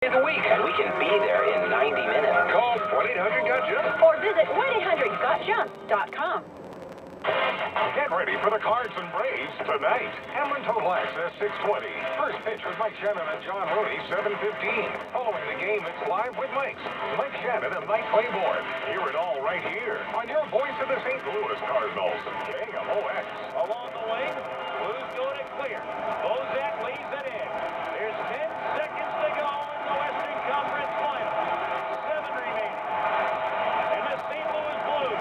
Days a week, and we can be there in 90 minutes. Call 1-800-GOT-JUMP. Or visit 1-800-GOT-JUMP.com. Get ready for the Cards and Braves tonight. Hamlin Total Access 620. First pitch with Mike Shannon and John Rooney 7:15. Following the game, it's Live with Mike's. Mike Shannon and Mike Claiborne. Hear it all right here on your voice of the St. Louis Cardinals. KMOX. Along the wing, Blues going it clear. Bozak leads it in. There's 10 seconds to go in the Western Conference Final. 7 remaining. And the St. Louis Blues,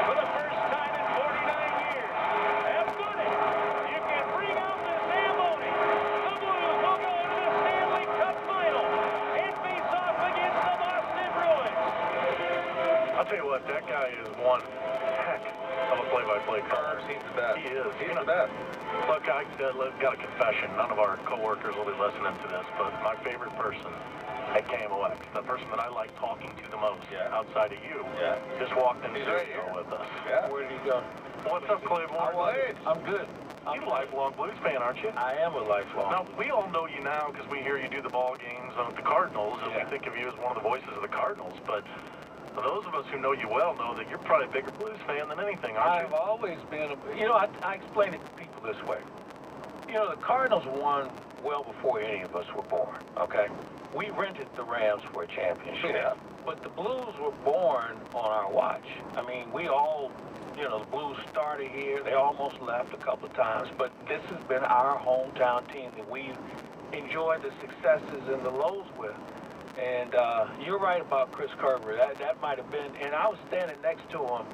for the first time in 49 years, have done it. You can bring out the Zamboni. The Blues will go into the Stanley Cup Final and face off against the Boston Bruins. I'll tell you what, that guy is one heck of a play-by-play caller. He's the best. He is. He's the best. Look, I got a confession. None of our coworkers will be listening to this, but my favorite person at KMOX, the person that I like talking to the most, outside of you, just walked in the studio with us. Yeah. Where did he go? What's up, Claiborne? I'm good. You're a lifelong Blues fan, aren't you? I am a lifelong. Now, we all know you now because we hear you do the ball games of the Cardinals, and we think of you as one of the voices of the Cardinals, but those of us who know you well know that you're probably a bigger Blues fan than anything, aren't I've always been, I explain it to people this way. The Cardinals won well before any of us were born, okay? We rented the Rams for a championship. Yeah. But the Blues were born on our watch. I mean, we all, the Blues started here. They almost left a couple of times, but this has been our hometown team that we've enjoyed the successes and the lows with. And you're right about Chris Kerber. That might have been, and I was standing next to him.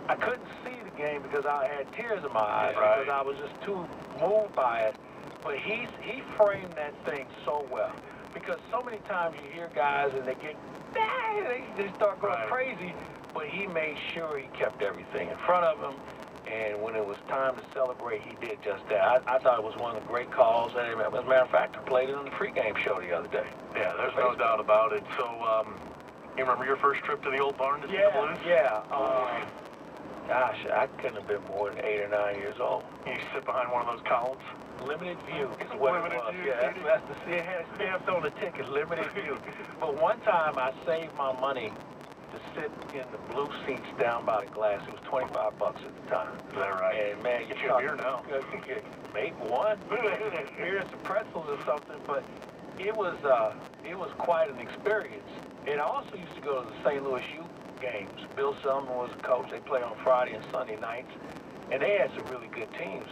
I couldn't see the game because I had tears in my eyes because I was just too moved by it. But he framed that thing so well. Because so many times you hear guys and they start going crazy, but he made sure he kept everything in front of him. And when it was time to celebrate, he did just that. I thought it was one of the great calls. And as a matter of fact, I played it on the pregame show the other day. Yeah, there's no doubt about it. So, you remember your first trip to the old barn to see the Blues? Yeah. Gosh, I couldn't have been more than 8 or 9 years old. You sit behind one of those columns? Limited view is what it was. Yeah, it had stamped on the ticket, limited view. But one time I saved my money to sit in the blue seats down by the glass. It was $25 at the time. Is that right? And man, Get you a beer now. Maybe one. Beer and some pretzels or something, but it was quite an experience. And I also used to go to the St. Louis youth games. Bill Selman was the coach. They play on Friday and Sunday nights. And they had some really good teams.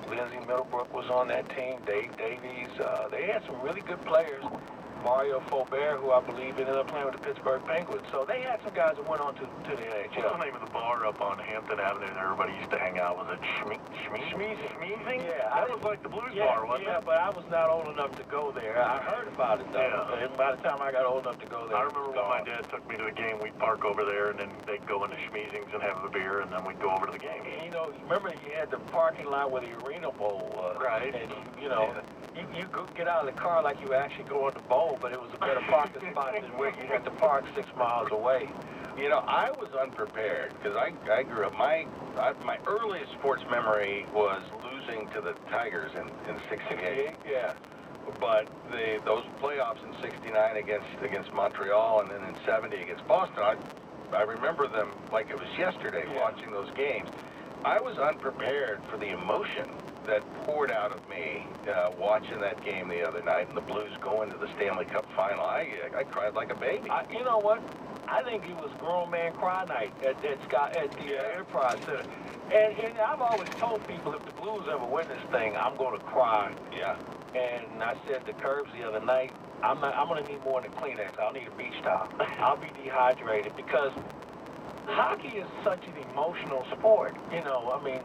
Lindsey Middlebrook was on that team, Dave Davies. They had some really good players. Mario Faubert, who I believe ended up playing with the Pittsburgh Penguins. So they had some guys that went on to the NHL. What's the name of the bar up on Hampton Avenue that everybody used to hang out? Was it Schmeezing? Yeah. That was like the Blues bar, wasn't it? Yeah, but I was not old enough to go there. I heard about it, though. Yeah. And by the time I got old enough to go there, I remember when my dad took me to the game, we'd park over there, and then they'd go into Schmeezings and have a beer, and then we'd go over to the game. And, remember you had the parking lot where the Arena Bowl was. Right. And, you could get out of the car like you were actually going to bowl, but it was a better parking spot than where you had to park 6 miles away. I was unprepared because I grew up. My earliest sports memory was losing to the Tigers in '68. Yeah. But those playoffs in '69 against Montreal and then in '70 against Boston, I remember them like it was yesterday watching those games. I was unprepared for the emotion that poured out of me watching that game the other night and the Blues going to the Stanley Cup Final. I cried like a baby. You know what? I think it was grown man cry night at the Enterprise Center. And I've always told people if the Blues ever win this thing, I'm going to cry. Yeah. And I said to Curbs the other night, I'm going to need more than a Kleenex. I'll need a beach towel. I'll be dehydrated because hockey is such an emotional sport.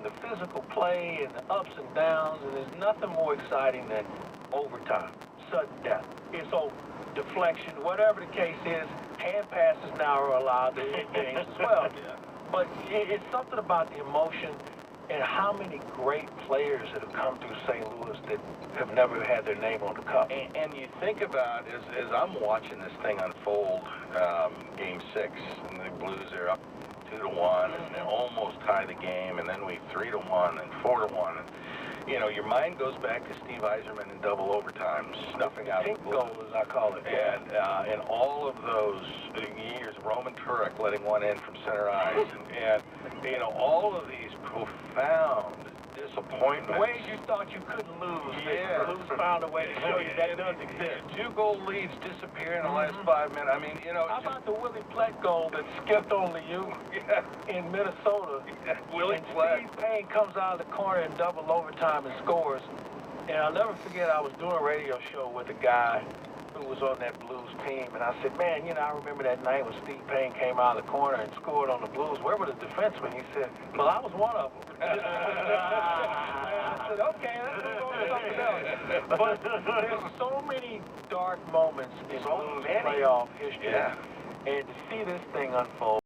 The physical play and the ups and downs, and there's nothing more exciting than overtime, sudden death. It's over, deflection, whatever the case is. Hand passes now are allowed in games as well. But it's something about the emotion and how many great players that have come through St. Louis that have never had their name on the cup. And you think about, as I'm watching this thing unfold, Game 6, and the Blues are up 2-1, and they almost tie the game, and then we 3-1 and 4-1. you know, your mind goes back to Steve Yzerman in double overtime, snuffing out Pink the Blues. goal, as I call it. And all of those years, Roman Turek letting one in from center ice, and you know, all of these profound disappointments. The ways you thought you couldn't lose, Yeah. the Blues found a way to show you that doesn't exist. 2-goal leads disappear in the last 5 minutes. I mean, you know, How about the Willie Plett goal that skipped only you in Minnesota? Willie and Plett. Steve Payne comes out of the corner in double overtime and scores. And I'll never forget, I was doing a radio show with a guy who was on that Blues team, and I said, man, you know, I remember that night when Steve Payne came out of the corner and scored on the Blues. Where were the defensemen? He said, well, I was one of them. I said, okay, let's move on to something else. But there's so many dark moments in Blues playoff history, and to see this thing unfold.